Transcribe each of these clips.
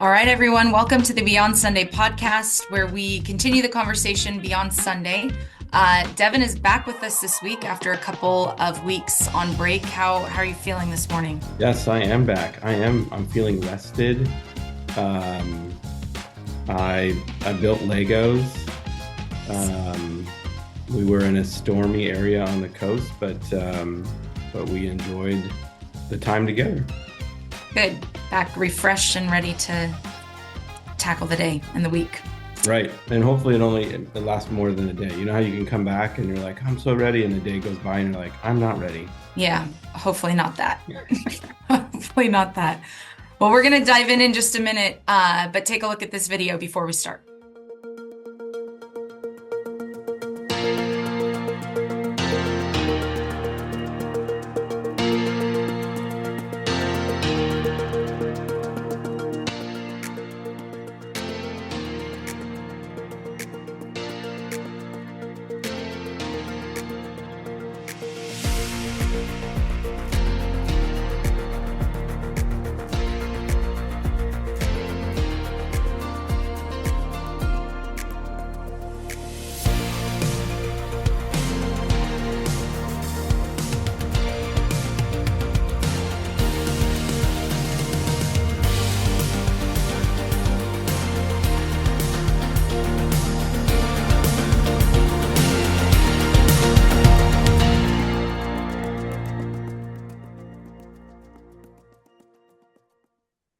All right, everyone, welcome to the Beyond Sunday podcast, where we continue the conversation beyond Sunday. Devin is back with us this week after a couple of weeks on break. How are you feeling this morning? Yes, I am back. I'm feeling rested. Um, I built Legos. Um, we were in a stormy area on the coast, but we enjoyed the time together. Good. Back refreshed and ready to tackle the day and the week. Right. And hopefully it lasts more than a day. You know how you can come back and you're like, I'm so ready, and the day goes by and you're like, I'm not ready. Yeah, hopefully not that. Hopefully not that. Well, we're going to dive in just a minute, but take a look at this video before we start.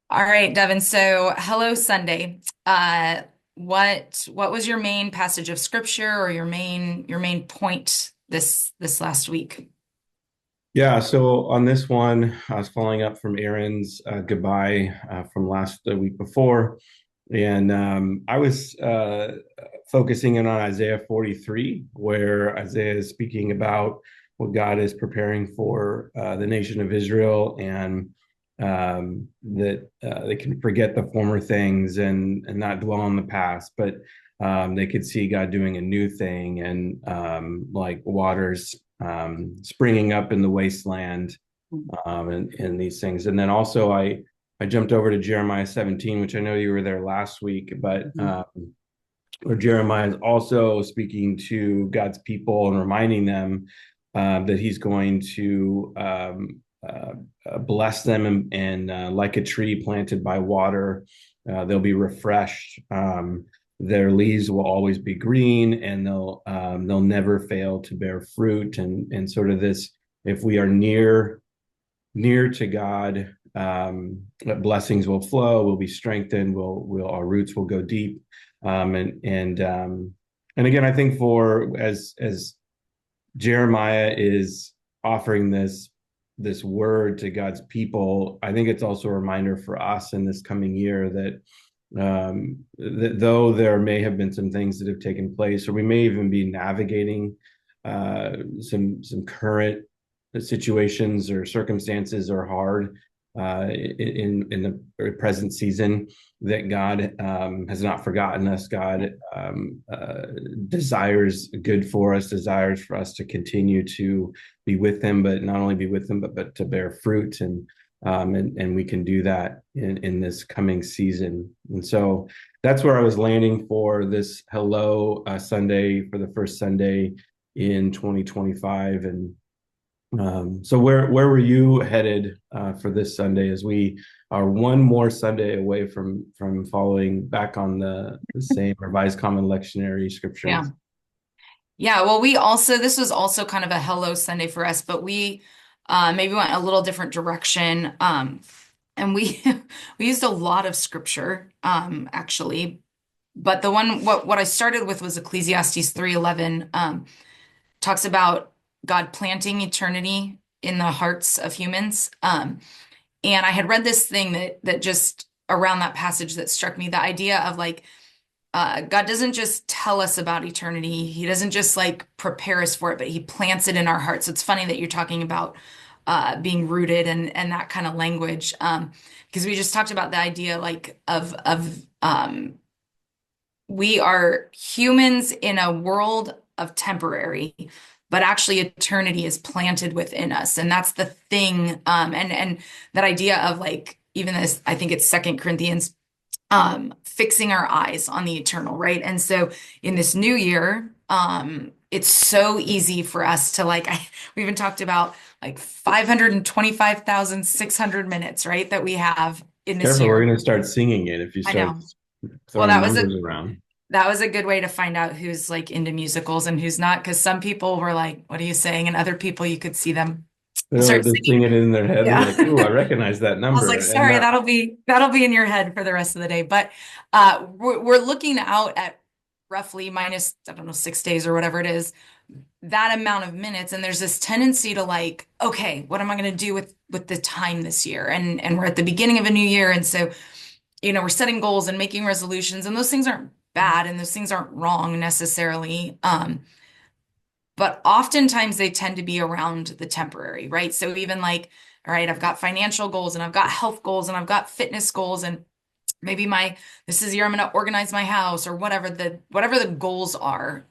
All right, Devin. So, hello, Sunday. What was your main passage of scripture or your main point this last week? Yeah, so on this one, I was following up from Aaron's goodbye from last the week before, and I was focusing in on Isaiah 43, where Isaiah is speaking about what God is preparing for the nation of Israel, and that they can forget the former things and not dwell on the past, but they could see God doing a new thing, and like waters springing up in the wasteland, and these things. And then also I jumped over to Jeremiah 17, which I know you were there last week, but where Jeremiah is also speaking to God's people and reminding them that he's going to bless them, and like a tree planted by water, they'll be refreshed. Their leaves will always be green, and they'll never fail to bear fruit. And sort of this, if we are near to God, blessings will flow. We'll be strengthened. We'll our roots will go deep. And again, I think for as Jeremiah is offering this word to God's people, I think it's also a reminder for us in this coming year that though there may have been some things that have taken place, or we may even be navigating some current situations or circumstances are hard in the present season, that God has not forgotten us. God desires good for us, desires for us to continue to be with Him, but not only be with Him, but to bear fruit, and we can do that in this coming season. And so that's where I was landing for this Hello Sunday, for the first Sunday in 2025. And so where were you headed for this Sunday, as we are one more Sunday away from following back on the same Revised Common Lectionary Yeah. scriptures? Yeah, well, this was also kind of a hello Sunday for us, but we maybe went a little different direction. And we we used a lot of scripture, actually. But what I started with was Ecclesiastes 3:11, talks about God planting eternity in the hearts of humans. And I had read this thing that just around that passage that struck me, the idea of like God doesn't just tell us about eternity. He doesn't just like prepare us for it, but he plants it in our hearts. So it's funny that you're talking about being rooted and that kind of language, because we just talked about the idea like of we are humans in a world of temporary, but actually eternity is planted within us, and that's the thing. And that idea of like even this, I think it's Second Corinthians fixing our eyes on the eternal, right? And so in this new year, it's so easy for us to like, we even talked about like 525,600 minutes, right? That we have in this Careful, we're year. going to start singing it if you I start know. Well, throwing numbers around. that was a good way to find out who's like into musicals and who's not, because some people were like, "What are you saying?" And other people, you could see them start They're singing. singing it in their head. They're Yeah. like, "Ooh, I recognize that I was like, number." And sorry, that'll be in your head for the rest of the day. But we're looking out at roughly minus, I don't know, 6 days or whatever it is, that amount of minutes. And there's this tendency to like, okay, what am I going to do with the time this year? And we're at the beginning of a new year, and so we're setting goals and making resolutions, and those things aren't bad and those things aren't wrong necessarily. But oftentimes they tend to be around the temporary, right? So even like, all right, I've got financial goals and I've got health goals and I've got fitness goals, and maybe this is the year I'm going to organize my house or whatever the goals are.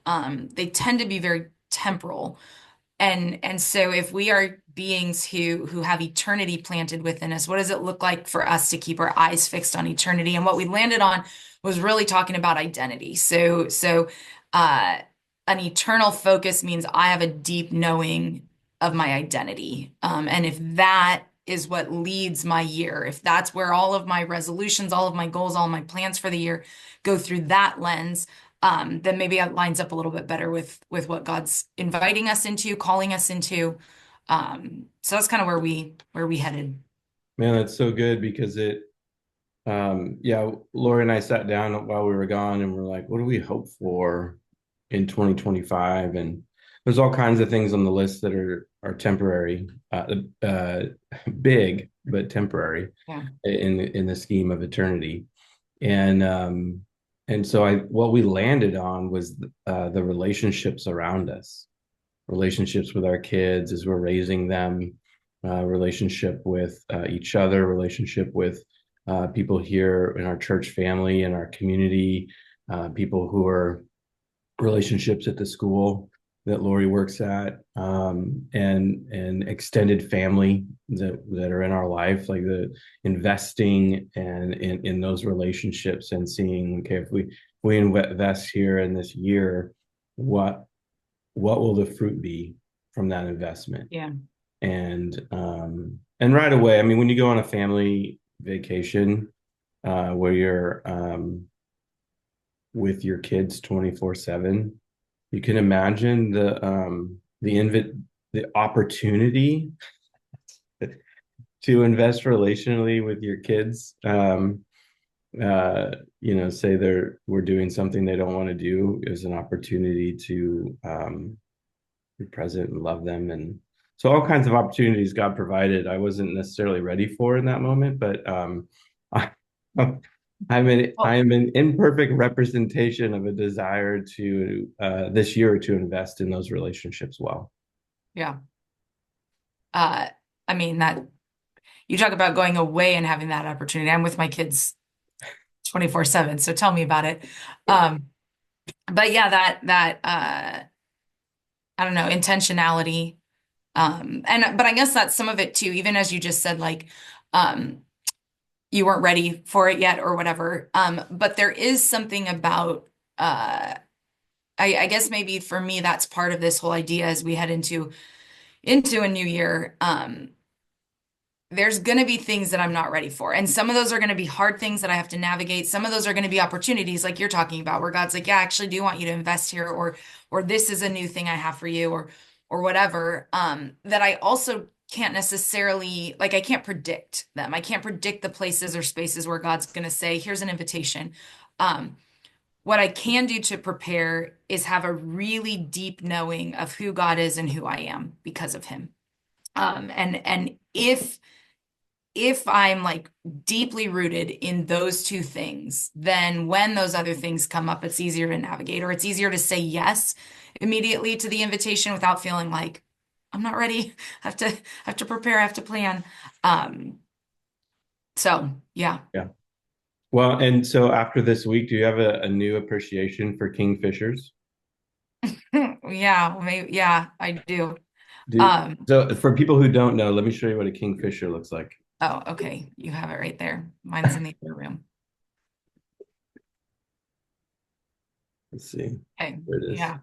They tend to be very temporal. And so if we are beings who have eternity planted within us, what does it look like for us to keep our eyes fixed on eternity? And what we landed on was really talking about identity. Uh an eternal focus means I have a deep knowing of my identity. And if that is what leads my year, if that's where all of my resolutions, all of my goals, all of my plans for the year go through that lens, then maybe it lines up a little bit better with what God's inviting us into, calling us into. So that's kind of where we headed. man, that's so good because yeah, Lori and I sat down while we were gone and we're like, what do we hope for in 2025? And there's all kinds of things on the list that are temporary, big but temporary Yeah, in the scheme of eternity. And and so I what we landed on was the relationships around us, relationships with our kids as we're raising them, relationship with each other, relationship with people here in our church family and our community, people who are relationships at the school that Lori works at, and extended family that are in our life, like the investing and in those relationships and seeing, okay, if we invest here in this year, what what will the fruit be from that investment? yeah, And right away, I mean, when you go on a family vacation where you're with your kids 24/7, you can imagine the opportunity to invest relationally with your kids. Say we're doing something they don't want to do is an opportunity to be present and love them. And so all kinds of opportunities God provided I wasn't necessarily ready for in that moment, but I, I oh, am an imperfect representation of a desire to this year to invest in those relationships well. yeah. Uh, I mean that you talk about going away and having that opportunity. I'm with my kids 24/7, so tell me about it. Um, but yeah, that I don't know, intentionality. And but I guess that's some of it too, even as you just said, like, um, you weren't ready for it yet or whatever. But there is something about, I guess maybe for me, that's part of this whole idea as we head into a new year. There's going to be things that I'm not ready for. And some of those are going to be hard things that I have to navigate. Some of those are going to be opportunities like you're talking about, where God's like, yeah, I actually do want you to invest here, or this is a new thing I have for you, or whatever. That I also can't necessarily, like, I can't predict them. I can't predict the places or spaces where God's going to say, here's an invitation. Um, what I can do to prepare is have a really deep knowing of who God is and who I am because of him. And if I'm like deeply rooted in those two things, then when those other things come up, it's easier to navigate, or it's easier to say yes immediately to the invitation without feeling like I'm not ready. I have to prepare, I have to plan. Um, so yeah. Yeah. Well, and so after this week, do you have a new appreciation for kingfishers? Yeah, maybe, yeah, I do. Do Um, so for people who don't know, let me show you what a kingfisher looks like. oh, okay. You have it right there. Mine's in the other room. Let's see. Okay. There it is. Yeah.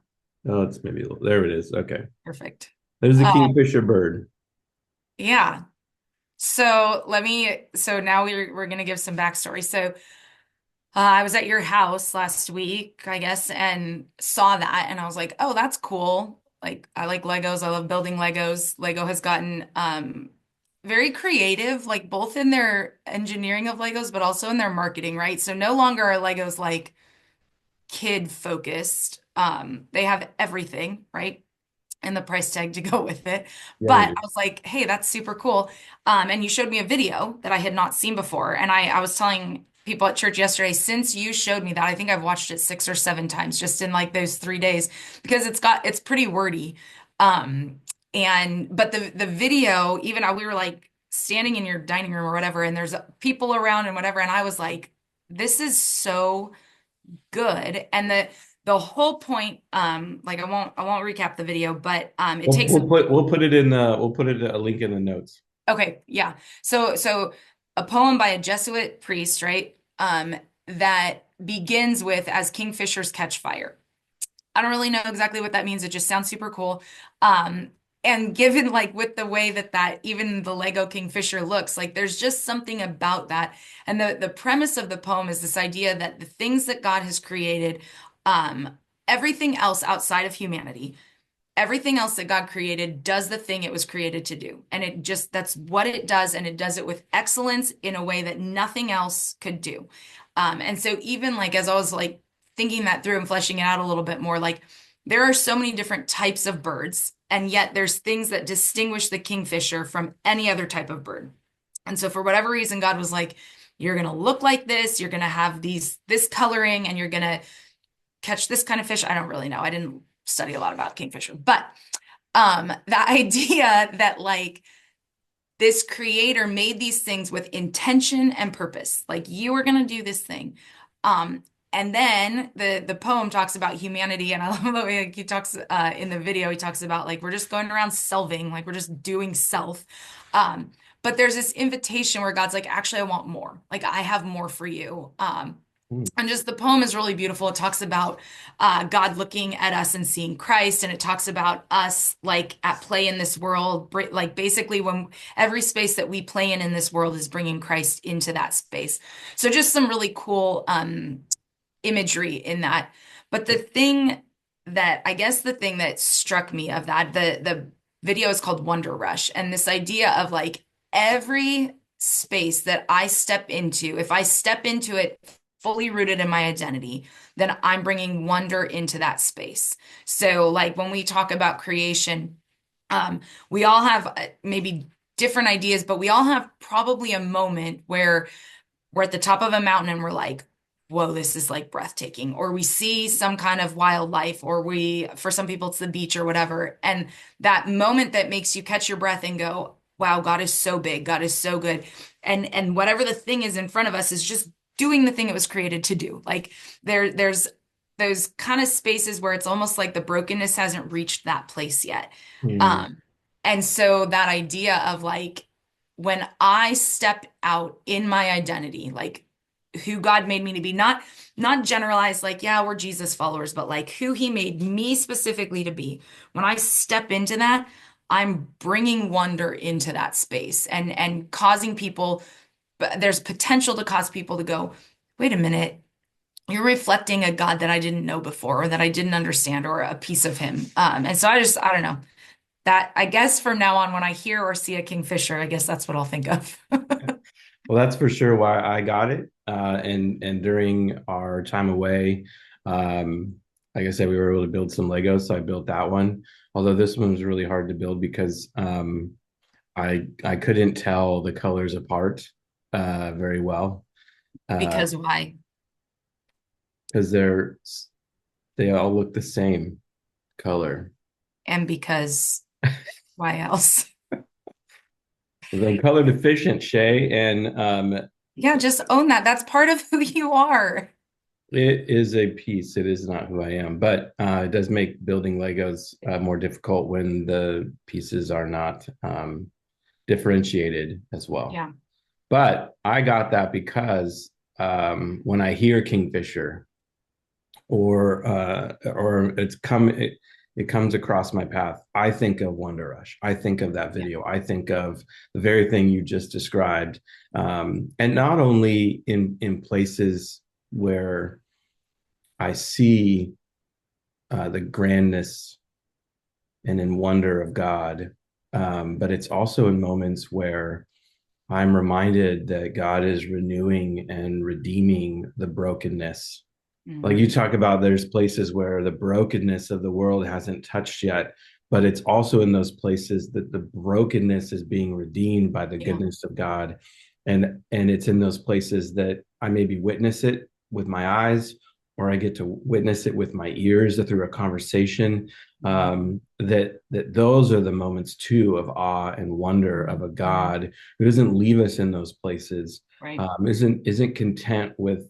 Oh, it's maybe there it is. Okay. Perfect. There's the Um, kingfisher bird. yeah. So now we're gonna give some backstory. So I was at your house last week, I guess, and saw that, and I was like, "Oh, that's cool." Like, I like Legos. I love building Legos. Lego has gotten very creative, like both in their engineering of Legos, but also in their marketing, right? So no longer are Legos like kid focused. They have everything, right? And the price tag to go with it. Yeah, they But do. I was like, hey, that's super cool. And you showed me a video that I had not seen before. And I was telling people at church yesterday, since you showed me that, I think I've watched it 6 or 7 times just in like those 3 days because it's pretty wordy. But the video, even we were like standing in your dining room or whatever, and there's people around and whatever. And I was like, this is so good. And the whole point, like I won't recap the video, but it We'll, takes we'll put it in the we'll put it a link in the notes. okay, yeah. So a poem by a Jesuit priest, right? That begins with as kingfishers catch fire. I don't really know exactly what that means. It just sounds super cool. Um, and given like with the way that even the Lego Kingfisher looks, like there's just something about that. And the premise of the poem is this idea that the things that God has created, um, everything else outside of humanity, everything else that God created does the thing it was created to do. And it just, that's what it does. And it does it with excellence in a way that nothing else could do. And so even like, as I was like thinking that through and fleshing it out a little bit more, like there are so many different types of birds, and yet there's things that distinguish the kingfisher from any other type of bird. And so for whatever reason, God was like, you're going to look like this, you're going to have this coloring, and you're going to catch this kind of fish. I don't really know. I didn't study a lot about kingfisher, but the idea that like this creator made these things with intention and purpose, like you are going to do this thing. um and then the poem talks about humanity, and I love the way like, he talks in the video, he talks about like we're just going around selving, like we're just doing self. But there's this invitation where God's like, actually I want more, like I have more for you. Hmm. And just the poem is really beautiful. It talks about God looking at us and seeing Christ, and it talks about us like at play in this world, like basically when every space that we play in this world is bringing Christ into that space. So just some really cool imagery in that. But the thing that struck me of that, the video is called Wonder Rush, and this idea of like every space that I step into, if I step into it fully rooted in my identity, then I'm bringing wonder into that space. So like when we talk about creation, um, we all have maybe different ideas, but we all have probably a moment where we're at the top of a mountain and we're like, whoa, this is like breathtaking. Or we see some kind of wildlife, or for some people, it's the beach or whatever. And that moment that makes you catch your breath and go, wow, God is so big. God is so good. And whatever the thing is in front of us is just doing the thing it was created to do. Like there's those kind of spaces where it's almost like the brokenness hasn't reached that place yet. Hmm. Um, and so that idea of like, when I step out in my identity, like who God made me to be, not generalized like, yeah, we're Jesus followers, but like who he made me specifically to be. When I step into that, I'm bringing wonder into that space and causing people, but there's potential to cause people to go, wait a minute, you're reflecting a God that I didn't know before, or that I didn't understand, or a piece of him. And so I don't know, that I guess from now on, when I hear or see a kingfisher, I guess that's what I'll think of. Well, that's for sure why I got it. And during our time away, um, like I said, we were able to build some Legos, so I built that one. Although this one was really hard to build because I couldn't tell the colors apart very well uh, Because why? because they all look the same color. And because why else? The color deficient, Shay, and Yeah, just own that. That's part of who you are. it is a piece. It is not who I am, but it does make building Legos more difficult when the pieces are not differentiated as well. Yeah. But I got that because when I hear Kingfisher, or it comes across my path, I think of Wonder Rush. I think of that Yeah. video. I think of the very thing you just described. And not only in places where I see the grandness and in wonder of God, but it's also in moments where I'm reminded that God is renewing and redeeming the brokenness. Like you Hmm. talk about, there's places where the brokenness of the world hasn't touched yet, but it's also in those places that the brokenness is being redeemed by the Yeah. goodness of God. And it's in those places that I maybe witness it with my eyes, or I get to witness it with my ears through a conversation. Hmm. That those are the moments too of awe and wonder of a Hmm. God who doesn't leave us in those places, Right. isn't content with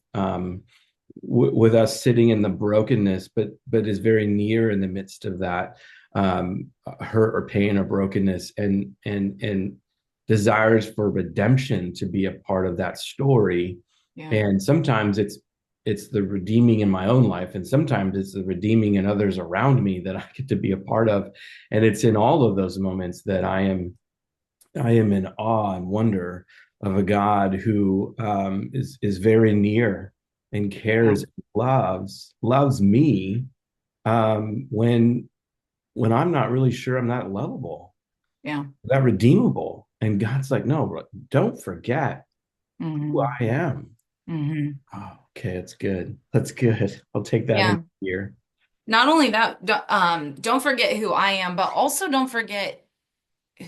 us sitting in the brokenness, but is very near in the midst of that hurt or pain or brokenness, and desires for redemption to be a part of that story. Yeah. And sometimes it's the redeeming in my own life, and sometimes it's the redeeming in others around me that I get to be a part of. And it's in all of those moments that I am in awe and wonder of a God who is very near and Yeah. cares, and loves me when I'm not really sure I'm that lovable, Yeah. that redeemable. And God's like, no, don't forget who Hmm. I am. Hmm. Oh, okay, that's good. That's good. I'll take that in Yeah. here. Not only that, don't forget who I am, but also don't forget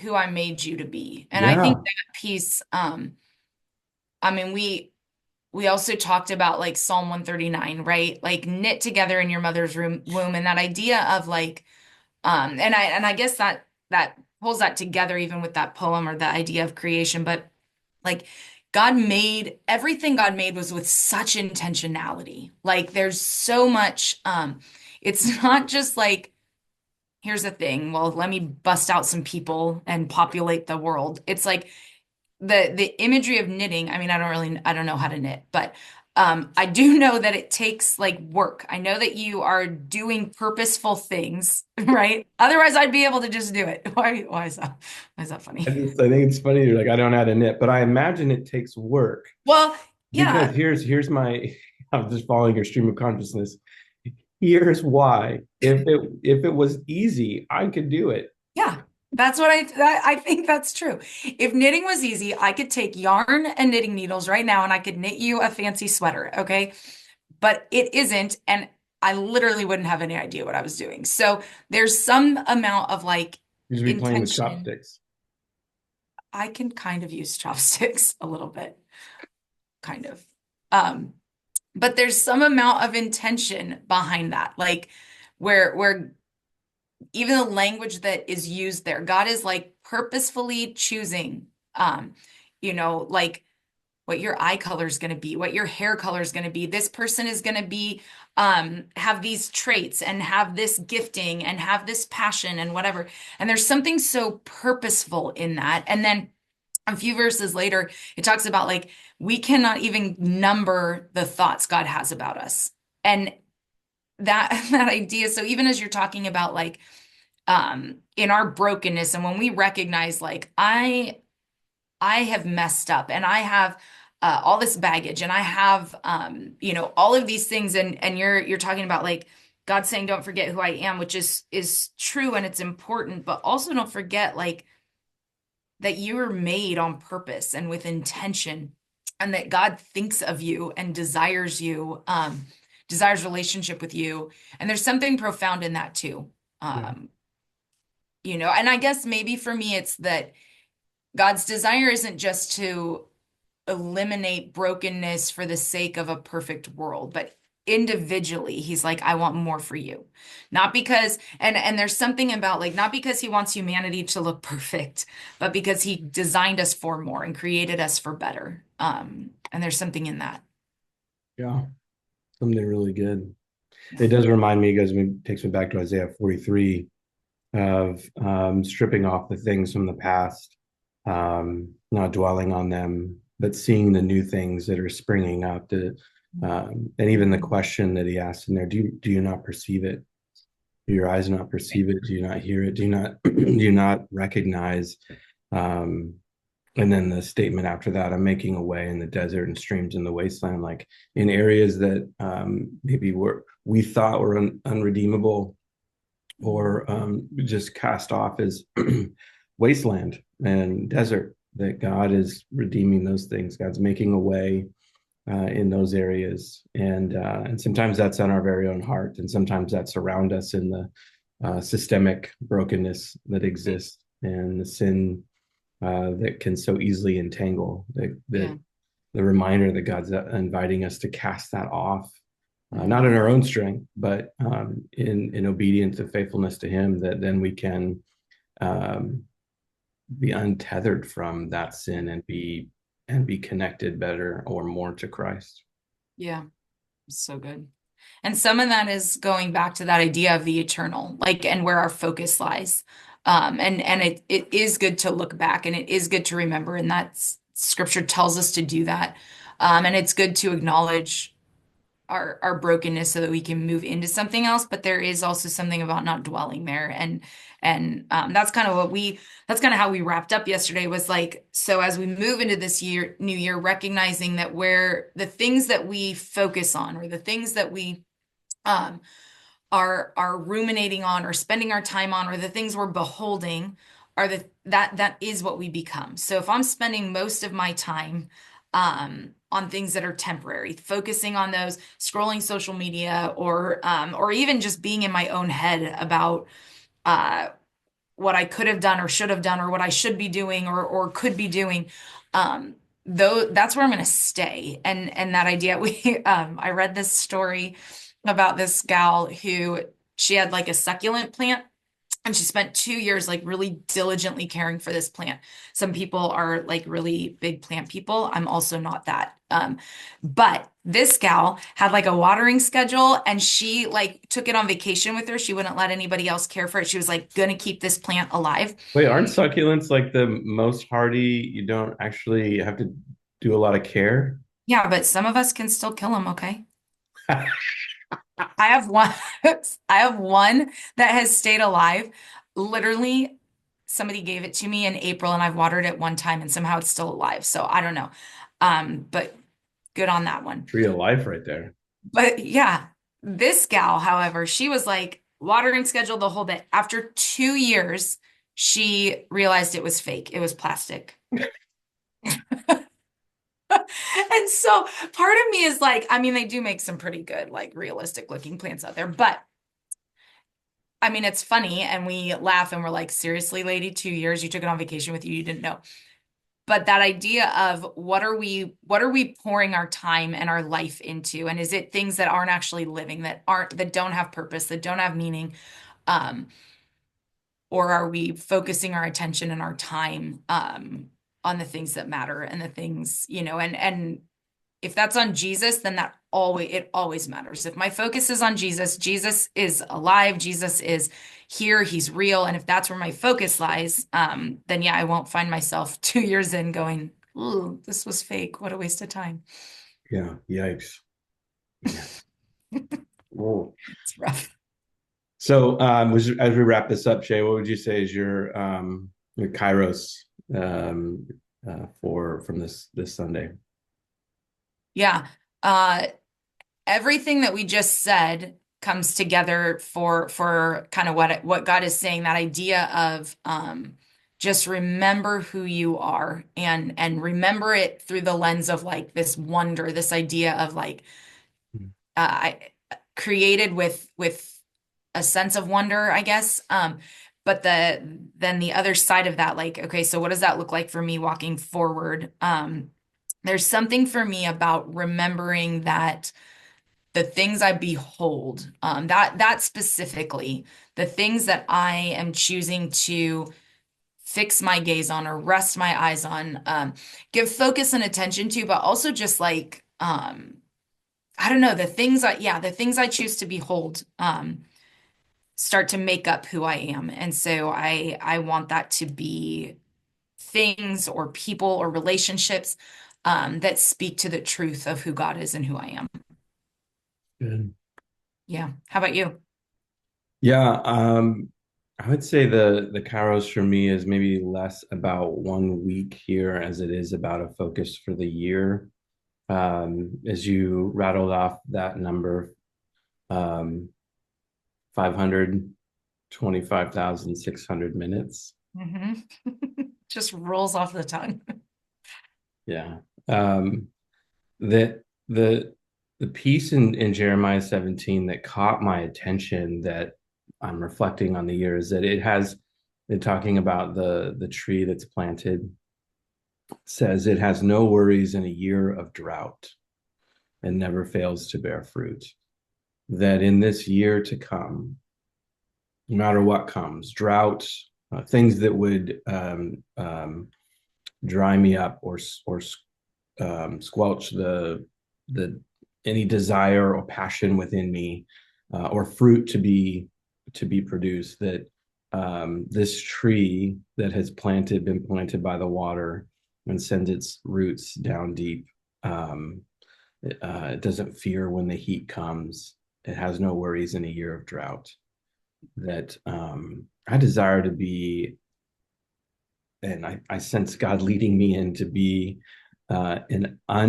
who I made you to be. And I think Yeah. that piece, I mean, we also talked about like Psalm 139, right? Like knit together in your mother's womb, and that idea of like, and I guess that pulls that together even with that poem or the idea of creation, but like God made everything God made was with such intentionality. Like there's so much, it's not just like, here's the thing, well, let me bust out some people and populate the world. It's like the imagery of knitting. I mean, I don't know how to knit, but I do know that it takes like work. I know that you are doing purposeful things, right? Otherwise, I'd be able to just do it. Why is that funny? I think it's funny. You're like, I don't know how to knit, but I imagine it takes work Well, because yeah, here's my I'm just following your stream of consciousness. Here's why. If it was easy, I could do it. yeah. That's what I think that's true. If knitting was easy, I could take yarn and knitting needles right now and I could knit you a fancy sweater, okay? But it isn't, and I literally wouldn't have any idea what I was doing. So there's some amount of like You should be playing with intention. chopsticks. I can kind of use chopsticks a little bit, kind of. Um, but there's some amount of intention behind that, like where even the language that is used there, God is like purposefully choosing, um, like what your eye color is going to be, what your hair color is going to be. This person is going to be have these traits and have this gifting and have this passion and whatever. And there's something so purposeful in that. And then a few verses later, it talks about like we cannot even number the thoughts God has about us. And that that idea, so even as you're talking about like in our brokenness and when we recognize like I have messed up and I have all this baggage and I have all of these things, and you're talking about like God saying don't forget who I am, which is true and it's important, but also don't forget like that you were made on purpose and with intention, and that God thinks of you and desires relationship with you. And there's something profound in that too. Yeah. Um, and I guess maybe for me it's that God's desire isn't just to eliminate brokenness for the sake of a perfect world, but individually, he's like, I want more for you. Not because, and there's something about like, not because he wants humanity to look perfect, but because he designed us for more and created us for better. And there's something in that. Yeah. Something really good. Yeah. It does remind me, because it takes me back to Isaiah 43 of stripping off the things from the past, not dwelling on them, but seeing the new things that are springing up. And even the question that he asked in there, do you not perceive it? Do your eyes not perceive it? Do you not hear it? Do you not do you not recognize? Um, and then the statement after that, I'm making a way in the desert and streams in the wasteland, like in areas that maybe we thought were unredeemable or just cast off as wasteland and desert. That God is redeeming those things. God's making a way in those areas, and sometimes that's on our very own heart, and sometimes that's around us in the systemic brokenness that exists and the sin that can so easily entangle. That Yeah. the reminder that God's inviting us to cast that off, not in Mhm. our own strength, but in obedience and faithfulness to Him. That then we can um, be untethered from that sin and be connected better or more to Christ. Yeah. So good. And some of that is going back to that idea of the eternal, like, and where our focus lies. And it is good to look back and it is good to remember. And that's scripture tells us to do that. And it's good to acknowledge our brokenness so that we can move into something else. But there is also something about not dwelling there. And that's kind of that's kind of how we wrapped up yesterday was like, so as we move into this new year, recognizing that where the things that we focus on or the things that we um, are ruminating on or spending our time on or the things we're beholding are that is what we become. So if I'm spending most of my time on things that are temporary, focusing on those, scrolling social media or even just being in my own head about uh what I could have done or should have done or what I should be doing or could be doing. Though that's where I'm going to stay. And that idea I read this story about this gal who she had like a succulent plant and she spent 2 years like really diligently caring for this plant. Some people are like really big plant people. I'm also not that. But this gal had like a watering schedule and she like took it on vacation with her. She wouldn't let anybody else care for it. She was like gonna keep this plant alive. Wait, aren't succulents like the most hardy? You don't actually have to do a lot of care. Yeah, but some of us can still kill them, okay? I have one I have one that has stayed alive. Literally, somebody gave it to me in April and I've watered it one time and somehow it's still alive. So I don't know. But good on that one. Tree of life right there. But yeah, this gal, however, she was like watering schedule the whole bit. After 2 years, she realized it was fake. It was plastic. And so part of me is like, I mean, they do make some pretty good, like realistic looking plants out there, but I mean, it's funny and we laugh and we're like, seriously, lady, 2 years, you took it on vacation with you, you didn't know. But that idea of what are we pouring our time and our life into? And is it things that aren't actually living, that don't have purpose, that don't have meaning? Um, or are we focusing our attention and our time on the things that matter and the things, and if that's on Jesus, then it always matters. If my focus is on Jesus, Jesus is alive, Jesus is here, he's real. And if that's where my focus lies, then yeah, I won't find myself 2 years in going, ooh, this was fake. What a waste of time. Yeah. Yikes. Yeah. Whoa. It's rough. So, as we wrap this up, Shay, what would you say is your Kairos for from this Sunday? Yeah. Uh, Everything that we just said comes together for kind of what God is saying, that idea of just remember who you are and remember it through the lens of like this wonder, this idea of like I created with a sense of wonder, I guess. But then the other side of that, like, okay, so what does that look like for me walking forward? There's something for me about remembering that the things I behold, that specifically, the things that I am choosing to fix my gaze on or rest my eyes on, give focus and attention to, but also just like, I don't know, the things I choose to behold, start to make up who I am. And so I want that to be things or people or relationships that speak to the truth of who God is and who I am. Good. Yeah. How about you? Yeah, I would say the Kairos for me is maybe less about 1 week here as it is about a focus for the year. As you rattled off that number, 525,600 minutes. Hmm. Just rolls off the tongue. Yeah. Um, that the piece in Jeremiah 17 that caught my attention that I'm reflecting on the year is that they're talking about the tree that's planted, says it has no worries in a year of drought and never fails to bear fruit. That in this year to come, no matter what comes, drought, things that would dry me up or squelch the any desire or passion within me, or fruit to be produced. That this tree that has been planted by the water and sends its roots down deep. It doesn't fear when the heat comes. It has no worries in a year of drought. That I desire to be, and I sense God leading me in to be an I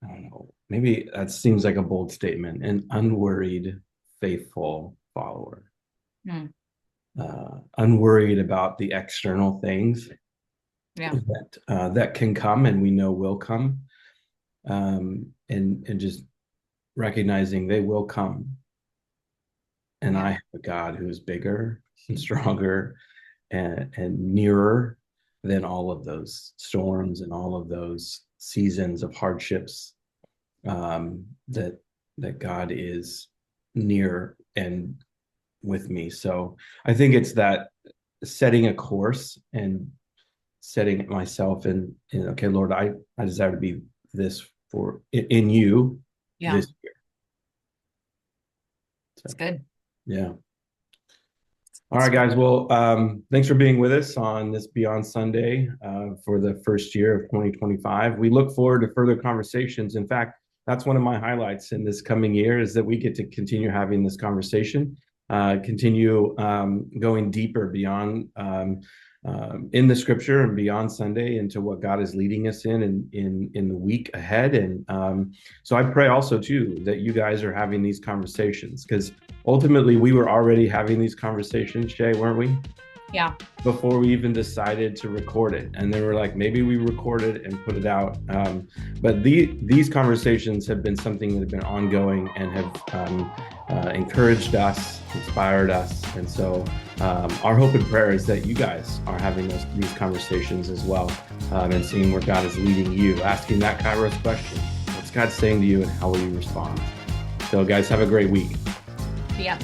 don't know, maybe that seems like a bold statement, an unworried, faithful follower, Hmm. unworried about the external things Yeah. that can come and we know will come, and just recognizing they will come. And Yeah. I have a God who is bigger and stronger and nearer than all of those storms and all of those seasons of hardships, that God is near and with me. So I think it's that setting a course and setting myself in okay, Lord, I desire to be this for in you Yeah. this year. It's So good. yeah. All right, It's good. guys. Well, thanks for being with us on this Beyond Sunday for the first year of 2025. We look forward to further conversations. In fact, that's one of my highlights in this coming year is that we get to continue having this conversation, continue going deeper beyond in the Scripture and beyond Sunday into what God is leading us in the week ahead. And so I pray also too that you guys are having these conversations because ultimately we were already having these conversations, Shay, weren't we? Yeah. Before we even decided to record it. And they were like, maybe we record it and put it out. But these conversations have been something that have been ongoing and have encouraged us, inspired us. And so our hope and prayer is that you guys are having these conversations as well, and seeing where God is leading you, asking that Kairos question. What's God saying to you and how will you respond? So guys, have a great week. Yeah.